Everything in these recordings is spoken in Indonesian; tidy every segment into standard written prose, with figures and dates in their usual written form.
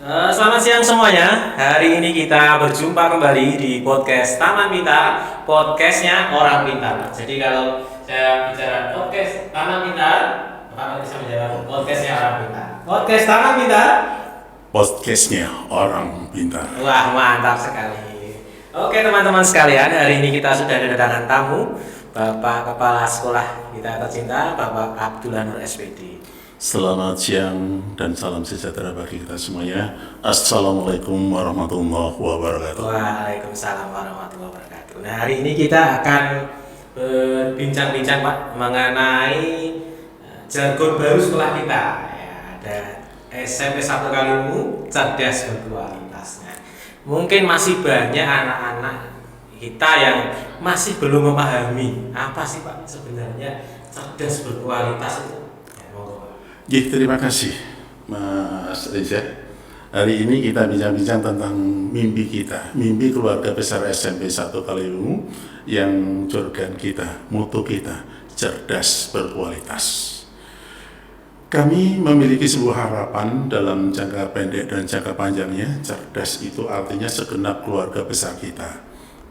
Selamat siang semuanya. Hari ini kita berjumpa kembali di podcast Taman Pintar, podcastnya orang pintar. Jadi kalau saya bicara podcast Taman Pintar, pertama kita bicara podcastnya orang pintar. Podcast Taman Pintar, Podcastnya orang pintar. wah mantap sekali. Oke teman-teman sekalian, hari ini kita sudah kedatangan tamu, Bapak Kepala Sekolah kita tercinta, Bapak Abdullah Nur SPD. Selamat siang dan salam sejahtera bagi kita semuanya. Assalamualaikum warahmatullahi wabarakatuh. Waalaikumsalam warahmatullahi wabarakatuh. Nah, hari ini kita akan berbincang-bincang Pak mengenai jargon baru sekolah kita. Ya, ada SMP 1 Kaliwungu cerdas berkualitas. Nah, mungkin masih banyak anak-anak kita yang masih belum memahami apa sih Pak sebenarnya cerdas berkualitas itu. Ya, monggo, Pak. Terima kasih Mas Reza. Hari ini kita bincang-bincang tentang mimpi kita, mimpi keluarga besar SMP 1 Kaliwungu yang jargon kita, moto kita, cerdas berkualitas. Kami memiliki sebuah harapan dalam jangka pendek dan jangka panjangnya. Cerdas itu artinya segenap keluarga besar kita,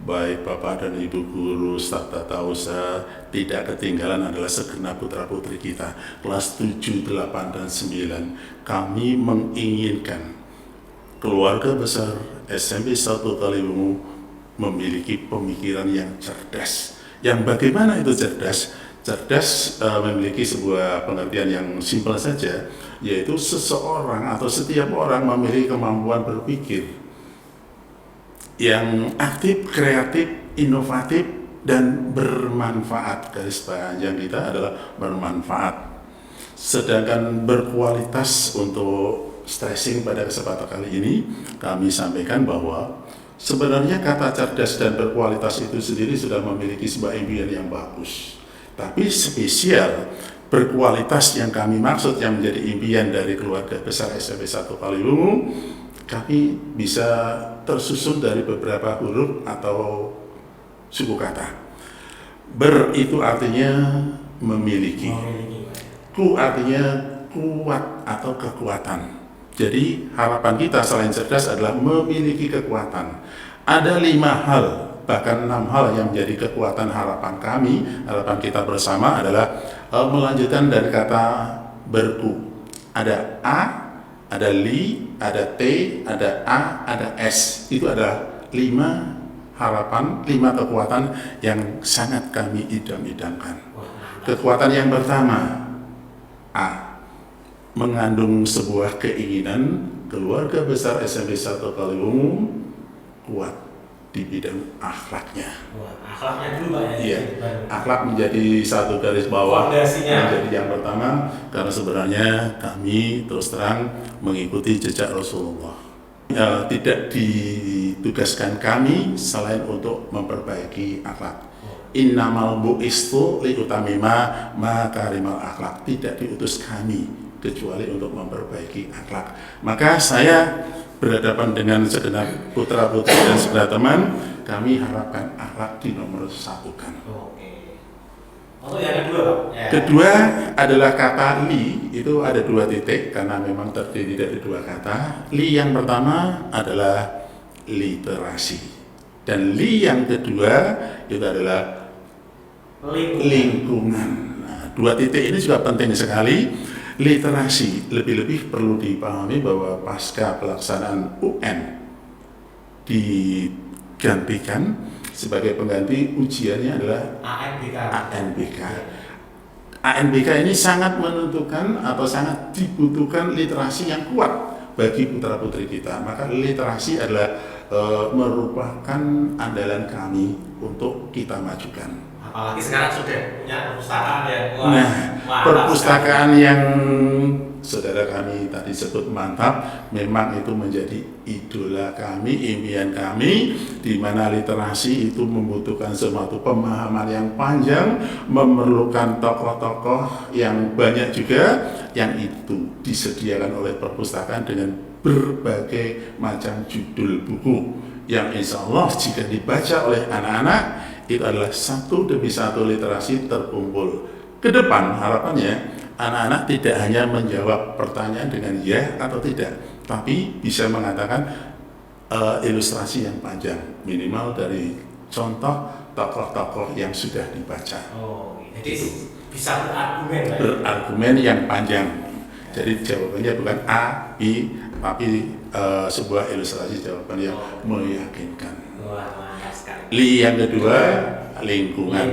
baik Bapak dan Ibu guru, staf tata usaha, tidak ketinggalan adalah segenap putra-putri kita, kelas 7, 8, dan 9. Kami menginginkan keluarga besar SMP 1 Kaliwungu memiliki pemikiran yang cerdas. Yang bagaimana itu cerdas? Cerdas memiliki sebuah pengertian yang simpel saja, yaitu seseorang atau setiap orang memiliki kemampuan berpikir yang aktif, kreatif, inovatif, dan bermanfaat. Garis panjang kita adalah bermanfaat. Sedangkan berkualitas untuk stressing pada kesempatan kali ini, kami sampaikan bahwa sebenarnya kata cerdas dan berkualitas itu sendiri sudah memiliki sebuah impian yang bagus. Tapi spesial berkualitas yang kami maksud yang menjadi impian dari keluarga besar SMP 1 Kaliwungu, kami bisa tersusun dari beberapa huruf atau suku kata. Ber itu artinya memiliki. Ku artinya kuat atau kekuatan. Jadi harapan kita selain cerdas adalah memiliki kekuatan. Ada 5 hal, bahkan 6 hal yang menjadi kekuatan harapan kami, harapan kita bersama adalah melanjutkan dari kata berku. Ada A, ada li, ada T, ada A, ada S. Itu adalah 5 harapan, 5 kekuatan yang sangat kami idam-idamkan. Kekuatan yang pertama, A, mengandung sebuah keinginan keluarga besar SMP 1 Kaliwungu kuat di bidang akhlaknya. Akhlaknya dulu Pak ya. Iya, akhlak menjadi satu garis bawah. Fondasinya. Menjadi yang pertama, karena sebenarnya kami terus terang mengikuti jejak Rasulullah. Tidak ditugaskan kami selain untuk memperbaiki akhlak. Innamal bu'istu liutamima makarimal akhlak. Tidak diutus kami kecuali untuk memperbaiki akhlak. Maka saya berhadapan dengan segenap putra-putri dan segenap teman, kami harapkan akhlak di nomor 1-kan. Oke. Untuk yang kedua Pak. Ya. Kedua adalah kata li, itu ada 2 titik karena memang terdiri dari 2 kata. Li yang pertama adalah literasi, dan li yang kedua itu adalah lingkungan. Nah, 2 titik ini juga penting sekali. Literasi, lebih-lebih perlu dipahami bahwa pasca pelaksanaan UN digantikan sebagai pengganti ujiannya adalah ANBK. ANBK ini sangat menentukan atau sangat dibutuhkan literasi yang kuat bagi putra-putri kita. Maka literasi adalah merupakan andalan kami untuk kita majukan. Apalagi sekarang sudah punya perpustakaan ya. Perpustakaan yang saudara kami tadi sebut mantap, memang itu menjadi idola kami, impian kami, di mana literasi itu membutuhkan suatu pemahaman yang panjang, memerlukan tokoh-tokoh yang banyak juga, yang itu disediakan oleh perpustakaan dengan berbagai macam judul buku yang insya Allah jika dibaca oleh anak-anak itu adalah satu demi satu literasi terkumpul. Ke depan harapannya anak-anak tidak hanya menjawab pertanyaan dengan ya atau tidak, tapi bisa mengatakan ilustrasi yang panjang, minimal dari contoh tokoh-tokoh yang sudah dibaca. Oh, jadi bisa berargumen, Pak. Berargumen yang panjang. Jadi jawabannya bukan A, B, tapi sebuah ilustrasi jawaban yang meyakinkan. Wah, mantap sekali. Yang kedua, lingkungan.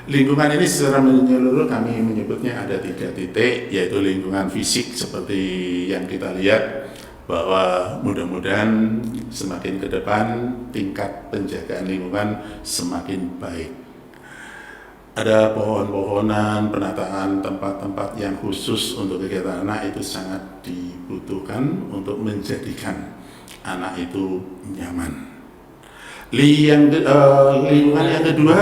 Lingkungan ini secara menyeluruh kami menyebutnya ada 3 titik, yaitu lingkungan fisik seperti yang kita lihat, bahwa mudah-mudahan semakin ke depan tingkat penjagaan lingkungan semakin baik. Ada pohon-pohonan, penataan tempat-tempat yang khusus untuk kegiatan anak itu sangat dibutuhkan untuk menjadikan anak itu nyaman. Lingkungan yang kedua,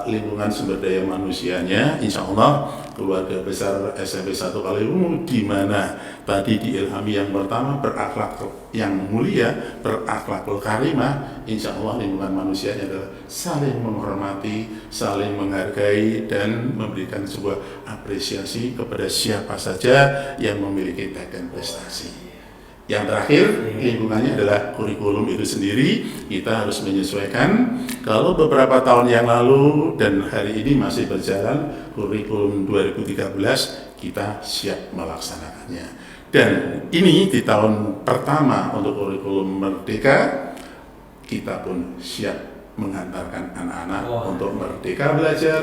lingkungan sumber daya manusianya, insya Allah keluarga besar SMP 1 Kaliwungu di mana tadi diilhami yang pertama berakhlak yang mulia, berakhlakul karimah, insya Allah lingkungan manusianya adalah saling menghormati, saling menghargai dan memberikan sebuah apresiasi kepada siapa saja yang memiliki bakat prestasi. Yang terakhir, lingkungannya adalah kurikulum itu sendiri. Kita harus menyesuaikan. Kalau beberapa tahun yang lalu dan hari ini masih berjalan kurikulum 2013, kita siap melaksanakannya. Dan ini di tahun pertama untuk kurikulum Merdeka, kita pun siap mengantarkan anak-anak untuk merdeka belajar,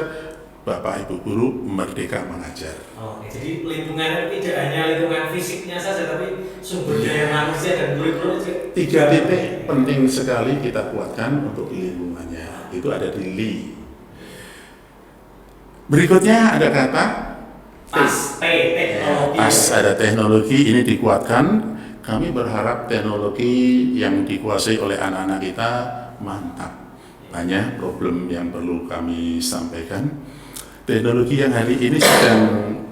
Bapak Ibu guru merdeka mengajar. Oke, jadi lingkungan tidak hanya lingkungan fisiknya saja, tapi sumber daya manusia dan kurikulum juga. 3 titik penting sekali kita kuatkan untuk lingkungannya. Itu ada di li. Berikutnya ada kata teknologi. Ada teknologi, ini dikuatkan. Kami berharap teknologi yang dikuasai oleh anak-anak kita mantap. Banyak problem yang perlu kami sampaikan. Teknologi yang hari ini sedang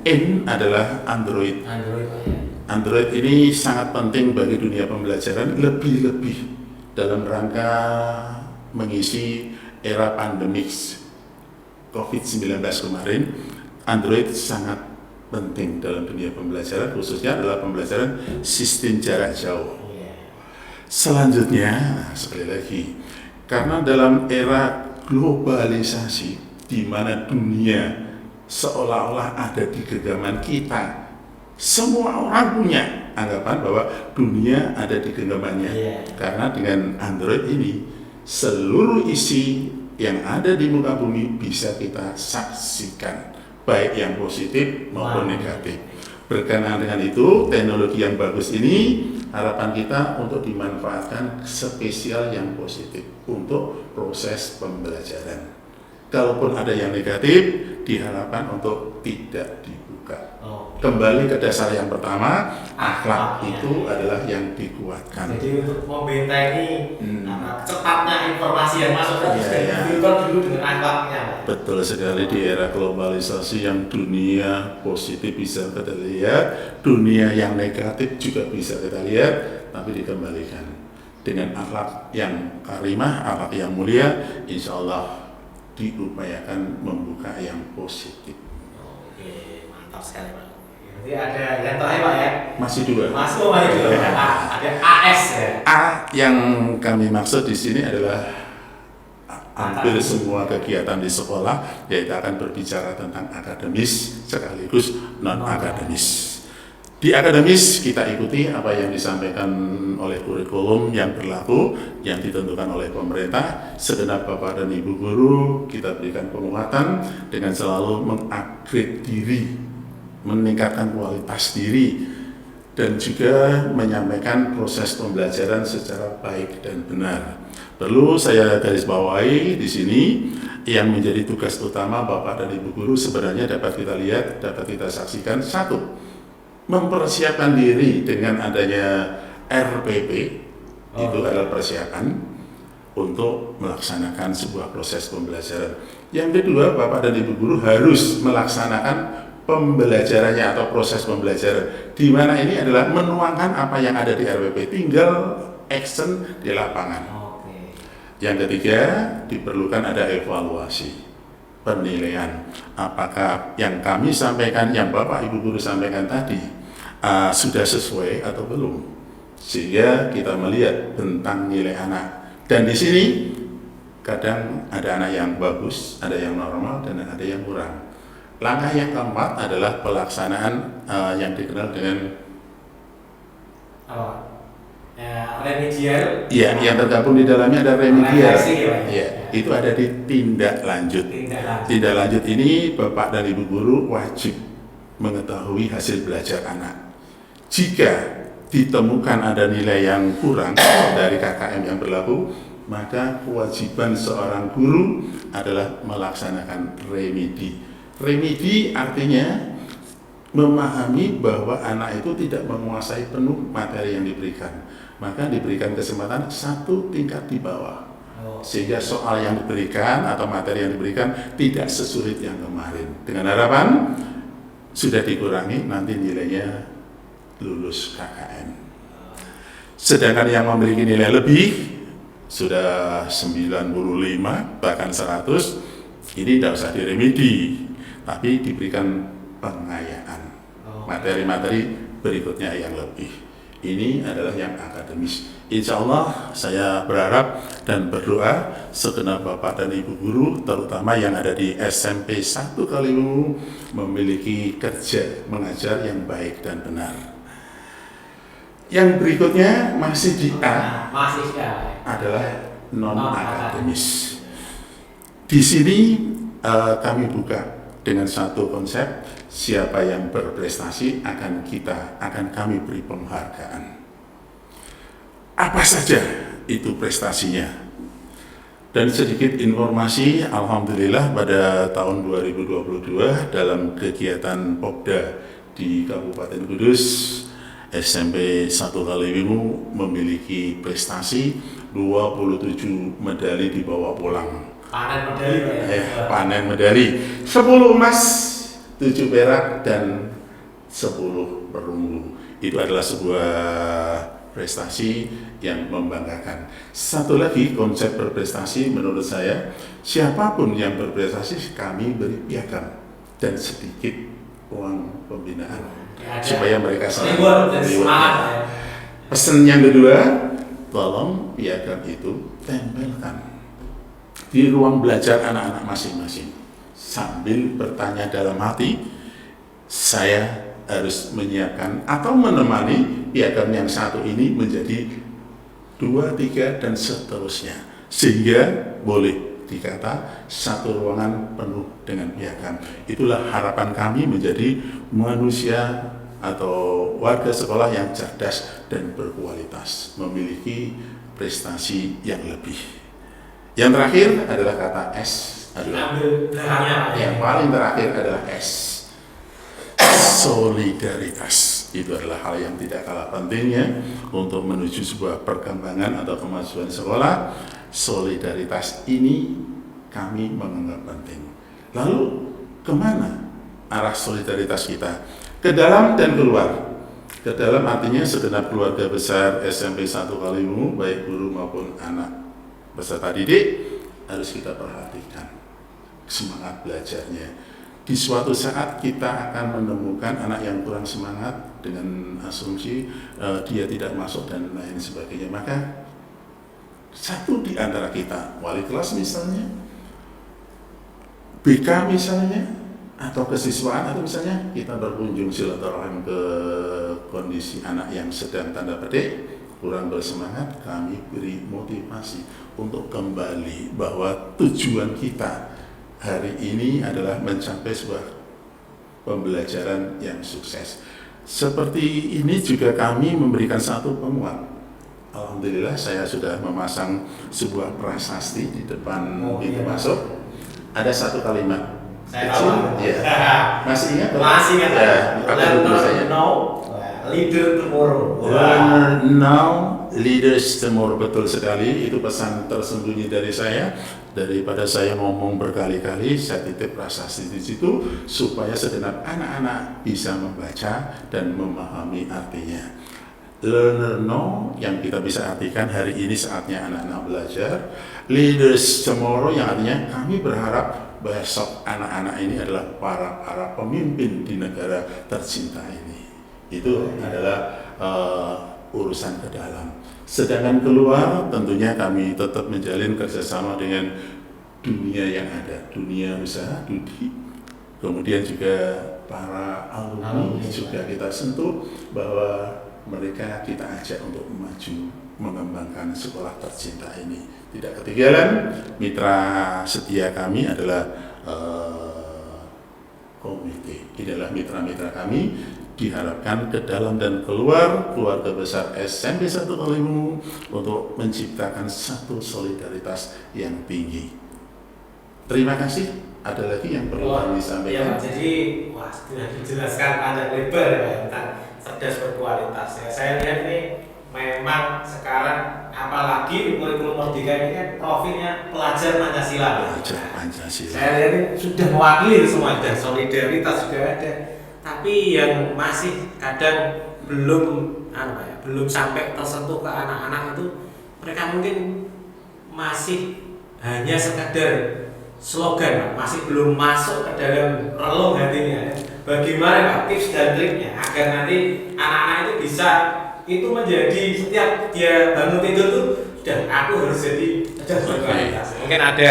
in adalah Android. Android ini sangat penting bagi dunia pembelajaran, lebih-lebih dalam rangka mengisi era pandemik COVID-19 kemarin. Android sangat penting dalam dunia pembelajaran, khususnya adalah pembelajaran sistem jarak jauh. Selanjutnya, sekali lagi, karena dalam era globalisasi di mana dunia seolah-olah ada di genggaman kita, semua orang punya anggapan bahwa dunia ada di genggamannya. Karena dengan Android ini seluruh isi yang ada di muka bumi bisa kita saksikan, baik yang positif maupun negatif. Berkenaan dengan itu, teknologi yang bagus ini harapan kita untuk dimanfaatkan spesial yang positif untuk proses pembelajaran. Kalaupun ada yang negatif, diharapkan untuk tidak dibuka. Kembali ke dasar yang pertama, akhlak itu adalah yang dikuatkan. Jadi untuk membentengi cepatnya informasi yang masuk harus difilter dulu dengan akhlaknya. Betul sekali, di era globalisasi yang dunia positif bisa kita lihat, dunia yang negatif juga bisa kita lihat, tapi dikembalikan dengan akhlak yang karimah, akhlak yang mulia, insya Allah diupayakan membuka yang positif. Oke, mantap sekali Pak. Jadi ada yang terakhir Pak ya? Masih 2. Masih dua. Ada AS ya. A yang kami maksud di sini adalah hampir semua kegiatan di sekolah, yaitu akan berbicara tentang akademis sekaligus non akademis. Di akademis kita ikuti apa yang disampaikan oleh kurikulum yang berlaku, yang ditentukan oleh pemerintah. Segenap Bapak dan Ibu guru kita berikan penguatan dengan selalu mengupgrade diri, meningkatkan kualitas diri, dan juga menyampaikan proses pembelajaran secara baik dan benar. Perlu saya garis bawahi di sini, yang menjadi tugas utama Bapak dan Ibu guru sebenarnya dapat kita lihat, dapat kita saksikan. 1, mempersiapkan diri dengan adanya RPP, itu adalah persiapan untuk melaksanakan sebuah proses pembelajaran. Yang kedua, Bapak dan Ibu guru harus melaksanakan pembelajarannya atau proses pembelajaran, di mana ini adalah menuangkan apa yang ada di RPP, tinggal action di lapangan. Yang ketiga, diperlukan ada evaluasi, penilaian apakah yang kami sampaikan, yang Bapak Ibu guru sampaikan tadi, sudah sesuai atau belum, sehingga kita melihat tentang nilai anak. Dan di sini kadang ada anak yang bagus, ada yang normal, dan ada yang kurang. Langkah yang keempat adalah pelaksanaan yang dikenal dengan remedial. Ya, yang tergabung di dalamnya ada remedial. Refleksi, Ya, itu ada di tindak lanjut. Tindak lanjut ini Bapak dan Ibu guru wajib mengetahui hasil belajar anak. Jika ditemukan ada nilai yang kurang dari KKM yang berlaku, maka kewajiban seorang guru adalah melaksanakan remedi. Remedi artinya memahami bahwa anak itu tidak menguasai penuh materi yang diberikan, maka diberikan kesempatan satu tingkat di bawah, sehingga soal yang diberikan atau materi yang diberikan tidak sesulit yang kemarin, dengan harapan sudah dikurangi nanti nilainya lulus KKM. Sedangkan yang memiliki nilai lebih sudah 95 bahkan 100, ini tidak usah diremedi, tapi diberikan pengayaan materi-materi berikutnya yang lebih. Ini adalah yang akademis. Insya Allah saya berharap dan berdoa segenap Bapak dan Ibu guru, terutama yang ada di SMP 1 Kaliwungu, memiliki kerja mengajar yang baik dan benar. Yang berikutnya masih di A, adalah non-akademis. Di sini kami buka dengan satu konsep, siapa yang berprestasi akan kami beri penghargaan. Apa saja itu prestasinya? Dan sedikit informasi, alhamdulillah pada tahun 2022 dalam kegiatan Popda di Kabupaten Kudus, SMP 1 Kaliwungu memiliki prestasi 27 medali dibawa pulang. Panen medali 10 emas, 7 perak, dan 10 perunggu. Itu adalah sebuah prestasi yang membanggakan. Satu lagi konsep berprestasi menurut saya, siapapun yang berprestasi kami beri piagam dan sedikit uang pembinaan supaya mereka semangat. Pesan yang kedua, tolong piagam itu tempelkan di ruang belajar anak-anak masing-masing, sambil bertanya dalam hati, saya harus menyiapkan atau menemani piagam yang satu ini menjadi 2, 3, dan seterusnya, sehingga boleh dikata satu ruangan penuh dengan piagam. Itulah harapan kami menjadi manusia atau warga sekolah yang cerdas dan berkualitas, memiliki prestasi yang lebih. Yang terakhir adalah kata S, yang paling terakhir adalah S, solidaritas. Itu adalah hal yang tidak kalah pentingnya untuk menuju sebuah perkembangan atau kemajuan sekolah. Solidaritas ini kami menganggap penting. Lalu kemana arah solidaritas kita? Ke dalam dan keluar. Ke dalam artinya segenap keluarga besar SMP 1 Kaliwungu, baik guru maupun anak peserta didik, harus kita perhatikan semangat belajarnya. Di suatu saat kita akan menemukan anak yang kurang semangat dengan asumsi dia tidak masuk dan lain sebagainya. Maka satu di antara kita, wali kelas misalnya, BK misalnya, atau kesiswaan, atau misalnya kita berkunjung silaturahim ke kondisi anak yang sedang tanda petik kurang bersemangat, kami beri motivasi untuk kembali bahwa tujuan kita hari ini adalah mencapai sebuah pembelajaran yang sukses. Seperti ini juga kami memberikan satu penguat. Alhamdulillah saya sudah memasang sebuah prasasti di depan pintu masuk. Ada satu kalimat kecil, ya. Masih ingat? Masih ingat. Ya, learn now, leader tomorrow. Learn now, leaders tomorrow. Betul sekali, itu pesan tersembunyi dari saya. Daripada saya ngomong berkali-kali, saya titip prasasti di situ supaya segenap anak-anak bisa membaca dan memahami artinya. Learner know yang kita bisa artikan hari ini saatnya anak-anak belajar. Leaders tomorrow yang artinya kami berharap besok anak-anak ini adalah para pemimpin di negara tercinta ini. Itu adalah urusan ke dalam. Sedangkan keluar tentunya kami tetap menjalin kerjasama dengan dunia yang ada, dunia usaha, kemudian juga para alumni juga kita sentuh bahwa mereka kita ajak untuk maju mengembangkan sekolah tercinta ini. Tidak ketinggalan, mitra setia kami adalah komite. Ini adalah mitra-mitra kami, diharapkan ke dalam dan keluar keluarga besar SMP 1 Kaliwungu untuk menciptakan satu solidaritas yang tinggi. Terima kasih. Ada lagi yang perlu kami sampaikan? Ya, jadi sudah dijelaskan panjang lebar ya tentang cerdas berkualitas. Ya, saya lihat ini memang sekarang apalagi kurikulum Merdeka ini kan profilnya pelajar Pancasila. Pelajar Pancasila. Saya lihat ini sudah mewakili semua, dan solidaritas sudah ada. Tapi yang masih kadang belum sampai tersentuh ke anak-anak itu, mereka mungkin masih hanya sekadar slogan, masih belum masuk ke dalam relung hatinya. Bagaimana Pak tips dan triknya agar nanti anak-anak itu bisa itu menjadi setiap dia bangun tidur tuh sudah aku harus jadi cerdas berkualitas. Mungkin ada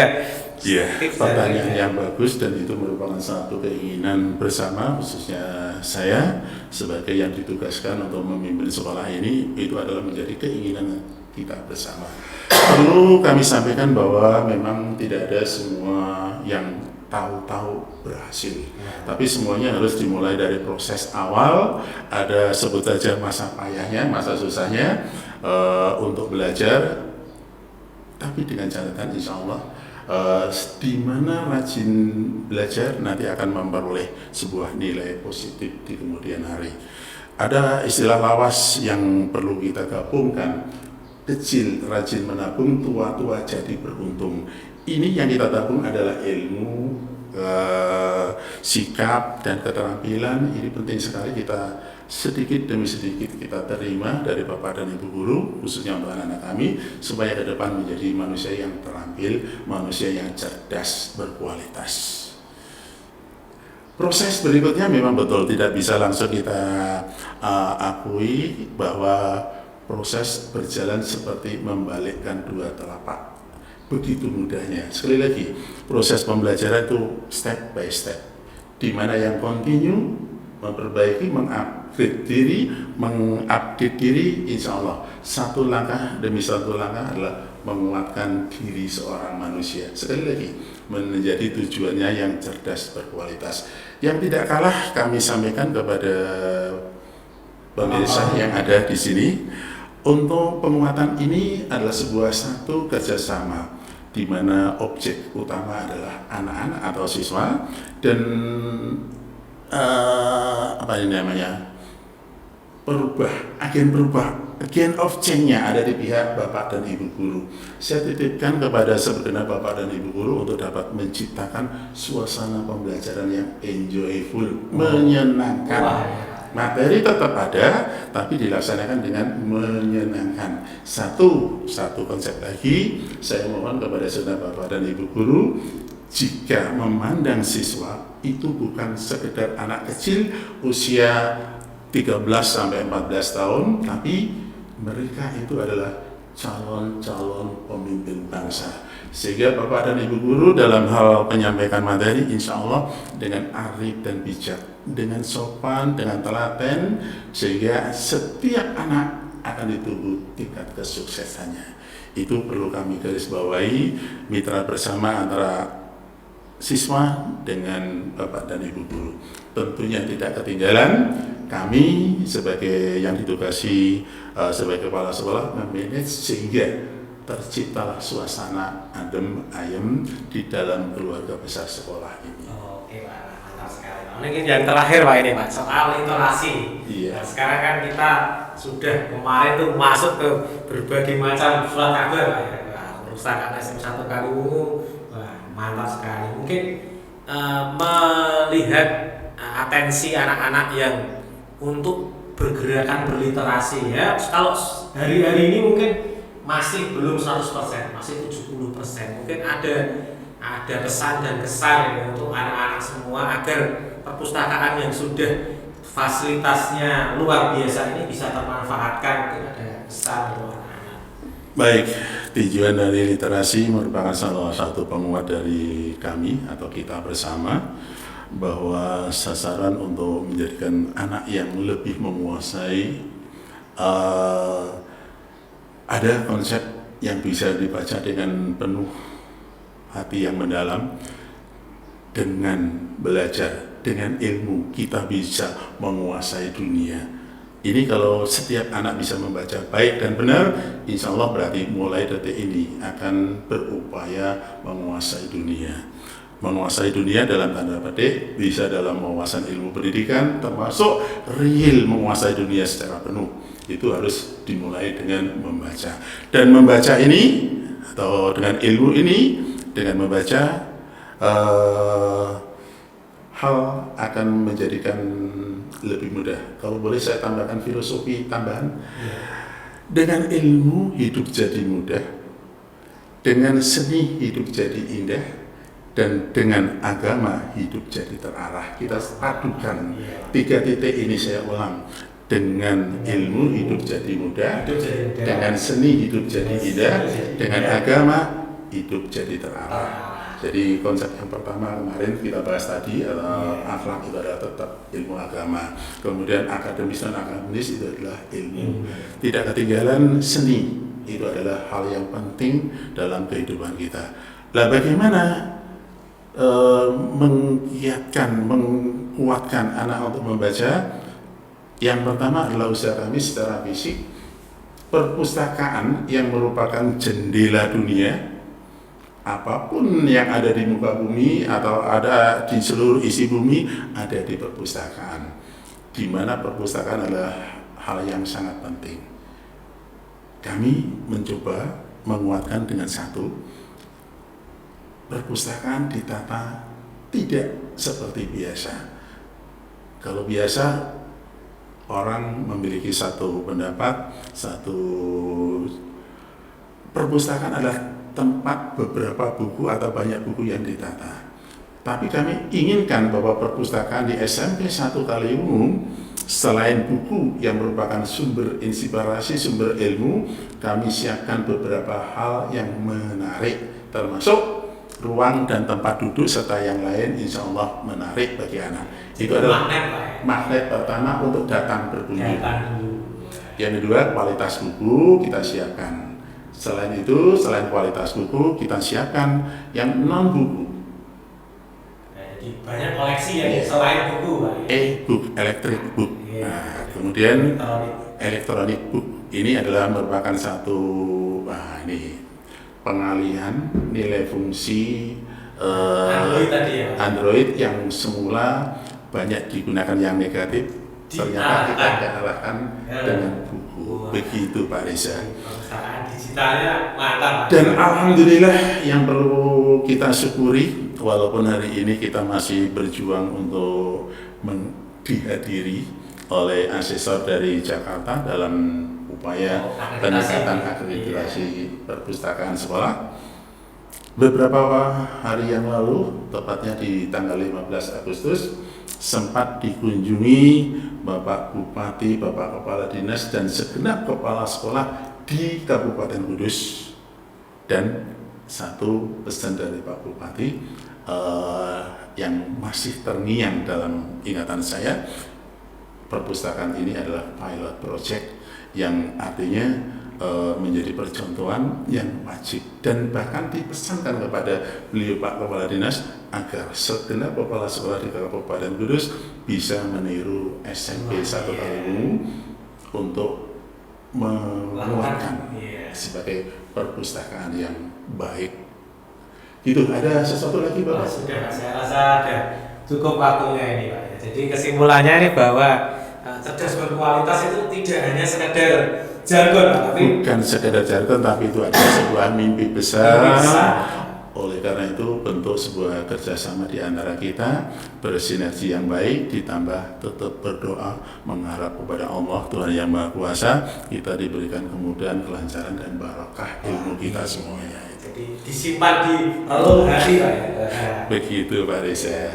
tips pertanyaan yang bagus, dan itu merupakan satu keinginan bersama, khususnya saya sebagai yang ditugaskan untuk memimpin sekolah ini. Itu adalah menjadi keinginan kita bersama. Perlu kami sampaikan bahwa memang tidak ada semua yang tahu-tahu berhasil, tapi semuanya harus dimulai dari proses awal. Ada sebut saja masa payahnya, masa susahnya untuk belajar, tapi dengan catatan insya Allah di mana rajin belajar nanti akan memperoleh sebuah nilai positif di kemudian hari. Ada istilah lawas yang perlu kita gabungkan. Kecil rajin menabung, tua-tua jadi beruntung. Ini yang kita tabung adalah ilmu, sikap, dan keterampilan. Ini penting sekali kita sedikit demi sedikit kita terima dari Bapak dan Ibu Guru, khususnya untuk anak-anak kami, supaya ke depan menjadi manusia yang terampil, manusia yang cerdas, berkualitas. Proses berikutnya memang betul tidak bisa langsung kita akui bahwa proses berjalan seperti membalikkan dua telapak, begitu mudahnya. Sekali lagi, proses pembelajaran itu step by step, di mana yang continue, memperbaiki, mengupgrade diri, insya Allah satu langkah demi satu langkah adalah menguatkan diri seorang manusia. Sekali lagi, menjadi tujuannya yang cerdas berkualitas. Yang tidak kalah kami sampaikan kepada pemirsa yang ada di sini, untuk penguatan ini adalah sebuah satu kerjasama, di mana objek utama adalah anak-anak atau siswa, dan agen of change-nya ada di pihak Bapak dan Ibu Guru. Saya titipkan kepada segenap Bapak dan Ibu Guru untuk dapat menciptakan suasana pembelajaran yang enjoyable, menyenangkan. Materi tetap ada, tapi dilaksanakan dengan menyenangkan. Satu konsep lagi, saya mohon kepada saudara Bapak dan Ibu Guru, jika memandang siswa itu bukan sekedar anak kecil usia 13 sampai 14 tahun, tapi mereka itu adalah calon-calon pemimpin bangsa. Sehingga Bapak dan Ibu Guru dalam hal penyampaikan materi, insya Allah dengan arif dan bijak, dengan sopan, dengan telaten, sehingga setiap anak akan ditunggu tingkat kesuksesannya. Itu perlu kami garis bawahi, mitra bersama antara siswa dengan Bapak dan Ibu Guru. Tentunya tidak ketinggalan, kami sebagai yang ditugasi sebagai kepala sekolah memanage sehingga terciptalah suasana adem ayem di dalam keluarga besar sekolah ini. Oke Pak, mantap sekali. Ini yang terakhir Pak ini Pak, soal literasi. Iya. Nah, sekarang kan kita sudah kemarin tuh masuk ke berbagai macam surat kabar Pak ya. Perpustakaan SMP 1 Kaliwungu, mantap sekali. Mungkin melihat atensi anak-anak yang untuk bergerakan berliterasi ya. Kalau hari-hari ini mungkin masih belum 100%, masih 70%. Mungkin ada pesan dan kesan ya, untuk anak-anak semua agar perpustakaan yang sudah fasilitasnya luar biasa ini bisa termanfaatkan kepada STAR untuk anak-anak. Baik, tujuan dari literasi merupakan salah satu penguat dari kami atau kita bersama, bahwa sasaran untuk menjadikan anak yang lebih menguasai, ada konsep yang bisa dibaca dengan penuh hati yang mendalam. Dengan belajar, dengan ilmu kita bisa menguasai dunia. Ini kalau setiap anak bisa membaca baik dan benar, insya Allah berarti mulai detik ini akan berupaya menguasai dunia. Menguasai dunia dalam tanda petik bisa dalam wawasan ilmu pendidikan, termasuk real menguasai dunia secara penuh. Itu harus dimulai dengan membaca. Dan membaca ini atau dengan ilmu ini, dengan membaca, hal akan menjadikan lebih mudah. Kalau boleh saya tambahkan filosofi tambahan. Dengan ilmu hidup jadi mudah, dengan seni hidup jadi indah, dan dengan agama hidup jadi terarah. Kita padukan 3 titik ini, saya ulang. Dengan ilmu hidup jadi mudah, dengan seni hidup jadi indah, dengan agama hidup jadi terarah. Jadi konsep yang pertama kemarin kita bahas tadi, akhlak itu adalah tetap ilmu agama. Kemudian akademis dan akademis itu adalah ilmu. Tidak ketinggalan seni, itu adalah hal yang penting dalam kehidupan kita. Nah, bagaimana menggiatkan, menguatkan anak untuk membaca? Yang pertama adalah usaha kami secara fisik, perpustakaan yang merupakan jendela dunia. Apapun yang ada di muka bumi atau ada di seluruh isi bumi ada di perpustakaan, di mana perpustakaan adalah hal yang sangat penting. Kami mencoba menguatkan dengan satu, perpustakaan ditata tidak seperti biasa. Kalau biasa orang memiliki satu pendapat, satu perpustakaan adalah tempat beberapa buku atau banyak buku yang ditata. Tapi kami inginkan bahwa perpustakaan di SMP 1 Kaliwungu, selain buku yang merupakan sumber inspirasi, sumber ilmu, kami siapkan beberapa hal yang menarik, termasuk ruang dan tempat duduk serta yang lain, insya Allah menarik bagi anak. Itu adalah magnet pertama untuk datang berkunjung. Yang kedua, kualitas buku kita siapkan. Selain itu, selain kualitas buku, kita siapkan yang non buku. Jadi banyak koleksi ya, selain buku, Pak. E-book, electric book. Nah, kemudian electronic book. Ini adalah merupakan satu, ini pengalihan nilai fungsi Android tadi ya. Android yang semula banyak digunakan yang negatif, ternyata kita diarahkan dengan buku. Begitu Pak Reza. Digitalnya mantap. Dan alhamdulillah yang perlu kita syukuri, walaupun hari ini kita masih berjuang untuk dihadiri oleh asesor dari Jakarta dalam upaya peningkatan akreditasi perpustakaan sekolah. Beberapa hari yang lalu, tepatnya di tanggal 15 Agustus, sempat dikunjungi Bapak Bupati, Bapak Kepala Dinas, dan segenap kepala sekolah di Kabupaten Kudus. Dan satu pesan dari Pak Bupati yang masih terngiang dalam ingatan saya, perpustakaan ini adalah pilot project, yang artinya menjadi percontohan yang wajib, dan bahkan dipesankan kepada beliau Pak Kepala Dinas agar segenap kepala sekolah di Kabupaten Kudus bisa meniru SMP 1 Kaliwungu untuk menguatkan sebagai perpustakaan yang baik. Gitu. Ada sesuatu lagi Bapak? Sudah, saya rasa ada cukup waktunya ini Pak. Jadi kesimpulannya ini bahwa cerdas berkualitas itu tidak hanya sekedar jargon, tapi bukan sekedar jargon, tapi itu adalah sebuah mimpi besar. Oleh karena itu bentuk sebuah kerjasama di antara kita, bersinergi yang baik, ditambah tetap berdoa mengharap kepada Allah Tuhan yang Maha Kuasa, kita diberikan kemudahan, kelancaran, dan barokah ilmu kita semuanya. Jadi disimpan di relung hati Pak. Begitu Pak Reza.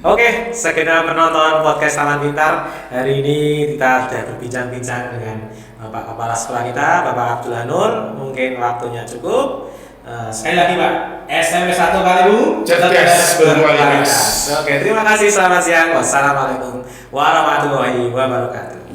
Oke, segenap penonton podcast Taman Pintar, hari ini kita sudah berbincang-bincang dengan Bapak Kepala Sekolah kita, Bapak Abdullah Nur. Mungkin waktunya cukup. Sekali lagi Pak, SMP 1 Kalibu cerdas berkualitas. Oke, terima kasih. Selamat siang. Wassalamualaikum warahmatullahi wabarakatuh.